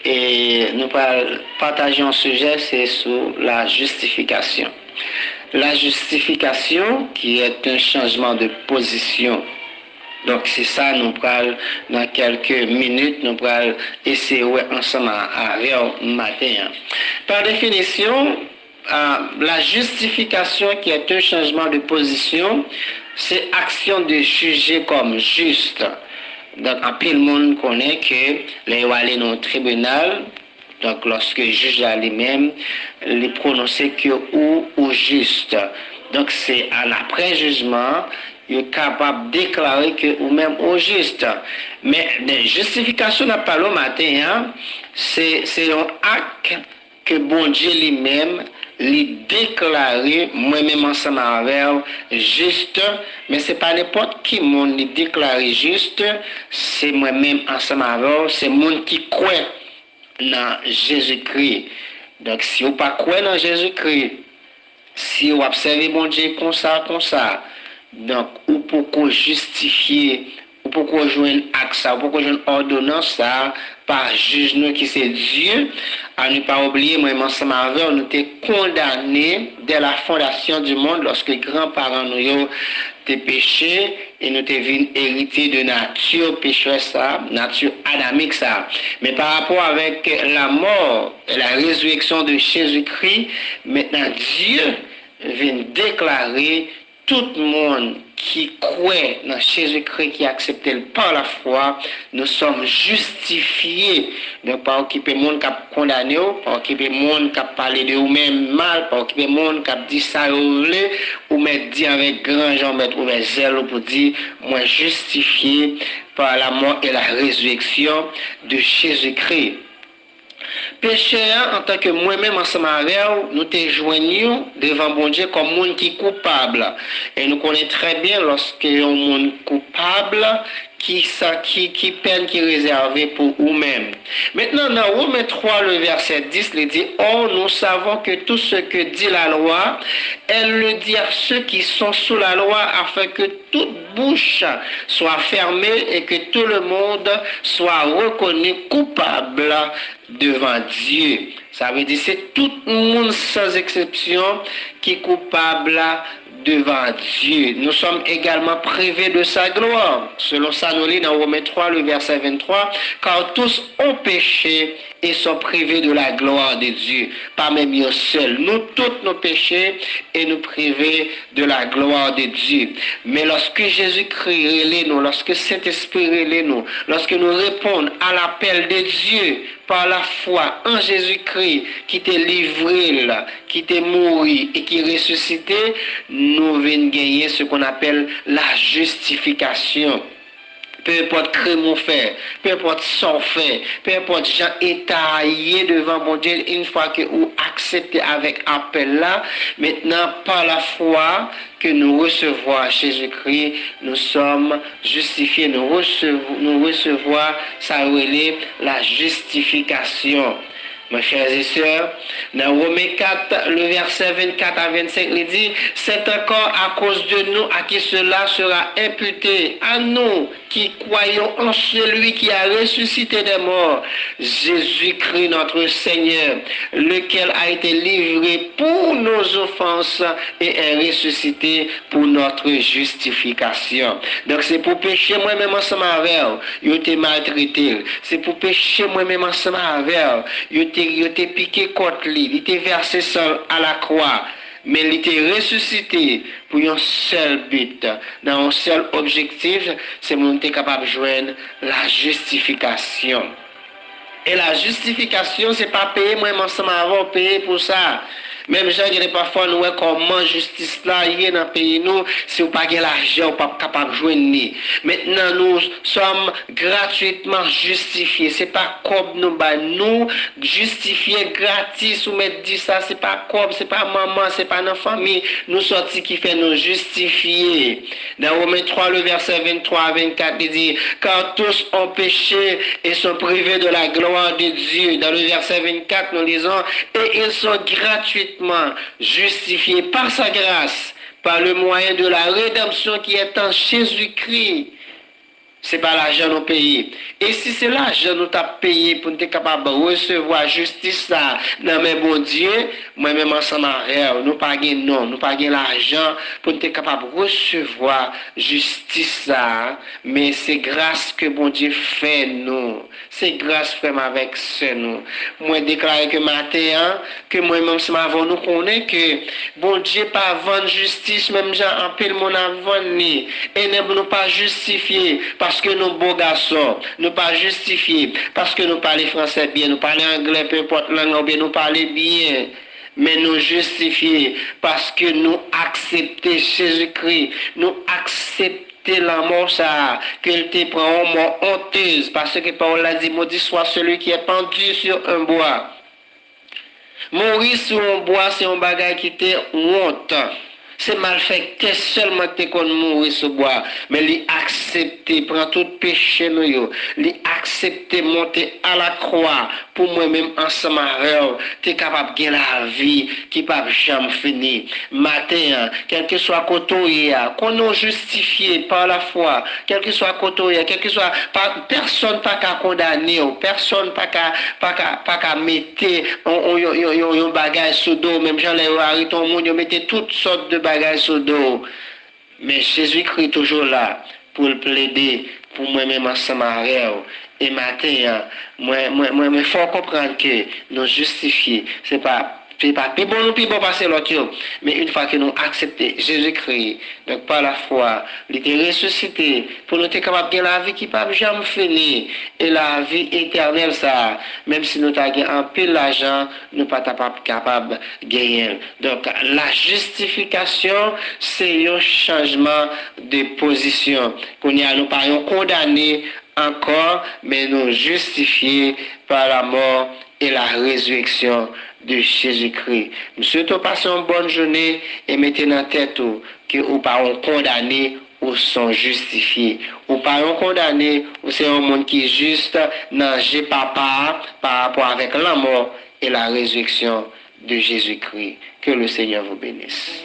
et nous partageons un sujet, c'est sur la justification. La justification qui est un changement de position. Donc c'est ça, nous parlons dans quelques minutes, nous parlons essayer ensemble avec matin. Par définition, la justification qui est un changement de position, c'est action de juger comme juste. Donc, en pile monde connaît que les aller dans le tribunal, donc lorsque le juge a lui-même, il prononcer que ou juste. Donc, c'est à l'après-jugement, il est capable de déclarer que ou même au juste. Mais la justification n'a pas le matin, hein, c'est un acte que bon Dieu lui-même lui déclaré moi-même ensemble avec juste, mais c'est pas n'importe qui monde lui déclaré juste, c'est moi-même ensemble avec, c'est monde qui croit dans Jésus-Christ. Donc si vous pas croire dans Jésus-Christ, si vous observez bon Dieu comme ça, donc ou pour justifier, ou pour joindre acte ça, ou pour joindre ordonnance ça par juge nous qui c'est Dieu, à ne pas oublier, moi, ensemble avec, nous étions condamnés dès la fondation du monde lorsque les grands-parents nous étaient péchés et nous étions hérités de nature pécheresse ça, nature adamique ça. Mais par rapport avec la mort et la résurrection de Jésus-Christ, maintenant Dieu vient déclarer tout le monde qui croit dans Jésus-Christ, qui accepte par la foi, nous sommes justifiés. Donc, pas occuper le monde qui a condamné, pas occuper le monde qui a parlé de vous-même mal, pas occuper le monde qui a dit ça ou mettre dit avec grand gens, mettre ouvert zèle pour dire, moi justifié par la mort et la résurrection de Jésus-Christ. Pécheur, en tant que moi-même ensemble avec nous te joignons devant bon Dieu comme monde qui est coupable. Et nous connaissons très bien lorsque un monde coupable qui peine qui est réservé pour vous-même. Maintenant, dans Romains 3, le verset 10, il dit, oh, nous savons que tout ce que dit la loi, elle le dit à ceux qui sont sous la loi, afin que toute bouche soit fermée et que tout le monde soit reconnu coupable devant Dieu. Ça veut dire c'est tout le monde sans exception qui est coupable devant Dieu. Nous sommes également privés de sa gloire. Selon ça, nous lisons dans Romains 3, le verset 23, car tous ont péché et sont privés de la gloire de Dieu. Pas même eux seuls. Nous tous nos péchés et nous privés de la gloire de Dieu. Mais lorsque Jésus-Christ relève nous, lorsque Saint-Esprit relève nous, lorsque nous répondons à l'appel de Dieu par la foi en Jésus-Christ qui t'est livré, qui t'est mort et qui est ressuscité, nous venons gagner ce qu'on appelle la justification. Peu importe crime on fait, peu importe son fait, peu importe gens étaillés devant mon Dieu, une fois que vous acceptez avec appel là, maintenant par la foi que nous recevons Jésus-Christ, nous sommes justifiés, nous recevons ça relève la justification. Mes frères et sœurs, dans Romains 4, le verset 24 à 25, il dit, c'est encore à cause de nous à qui cela sera imputé, à nous qui croyons en celui qui a ressuscité des morts, Jésus-Christ notre Seigneur, lequel a été livré pour nos offenses et est ressuscité pour notre justification. Donc c'est pour pécher moi-même ensemble avec vous, vous êtes maltraité. C'est pour pécher moi-même ensemble avec vous, il était piqué contre lui, il était versé seul à la croix, mais il était ressuscité pour un seul but, dans un seul objectif, c'est mon être capable de joindre la justification. Et la justification, c'est pas payer moi-même ensemble avant, payer pour ça. Même gens qui parfois nous comment justice là y est dans pays nous si vous pas l'argent ou pas capable de joindre. Maintenant nous sommes gratuitement justifiés. C'est pas comme nous justifier gratis ou mettre dit ça c'est pas comme c'est pas maman, c'est pas notre famille, nous sorti qui fait nous justifier. Dans Romains 3 le verset 23 à 24 il dit car tous ont péché et sont privés de la gloire de Dieu. Dans le verset 24 nous lisons et ils sont gratuitement justifié par sa grâce, par le moyen de la rédemption qui est en Jésus-Christ. C'est pas l'argent nous payer. Et si c'est l'argent nous t'a payé pour nous être capable de recevoir justice ça dans mes bon Dieu, moi-même ensemble avec nous pas gagner non, nous pas gagner l'argent pour nous être capable de recevoir justice ça, mais c'est grâce que bon Dieu fait nous. C'est grâce vraiment avec ce nous. Moi déclarer que matin que moi-même ensemble avant nous connaît que bon Dieu pas vendre justice même gens en pile mon avant ni et ne nous pas justifier parce que nous beaux garçons, nous pas justifier parce que nous parlons français bien, nous parlons anglais, peu importe langue, ou bien nous parlons bien, mais nous justifier parce que nous acceptons Jésus-Christ, nous acceptons la mort ça, qu'elle te prend en mort honteuse, parce que Paul a dit, maudit soit celui qui est pendu sur un bois. Mourir sur un bois, c'est un bagage qui était honte. C'est mal fait que seulement te qu'on mourir sur bois, mais lui accepter prend tout péché nous, lui accepter monter à la croix pour moi-même ensemble avec t'es capable de la vie qui pas jamais finir. Matin, quel que soit côté qu'on nous justifié par la foi, quel que soit côté, quel que soit personne pas qu'à condamner, personne pas qu'à mettre un bagage sur dos, même Jean les arrêté au monde, mettez toutes sortes de bagages sur dos. Mais Jésus-Christ toujours là pour le plaider pour moi-même ensemble avec. Et matin, moi, faut comprendre que nous justifier, c'est pas plus bon passer l'autre, mais une fois que nous acceptons Jésus-Christ, donc par la foi, il était ressuscité pour nous être capables de la vie qui ne peut jamais finir et la vie éternelle ça, même si nous avons un peu d'argent, nous ne sommes pas capables de gagner. Donc la justification, c'est un changement de position. Nous ne pas condamnés encore, mais nous justifiés par la mort et la résurrection de Jésus-Christ. Nous souhaitons passer une bonne journée et mettez dans la tête que nous pas condamnés ou sont justifiés. Ou pas condamnés ou c'est un monde qui est juste dans papa par rapport avec la mort et la résurrection de Jésus-Christ. Que le Seigneur vous bénisse.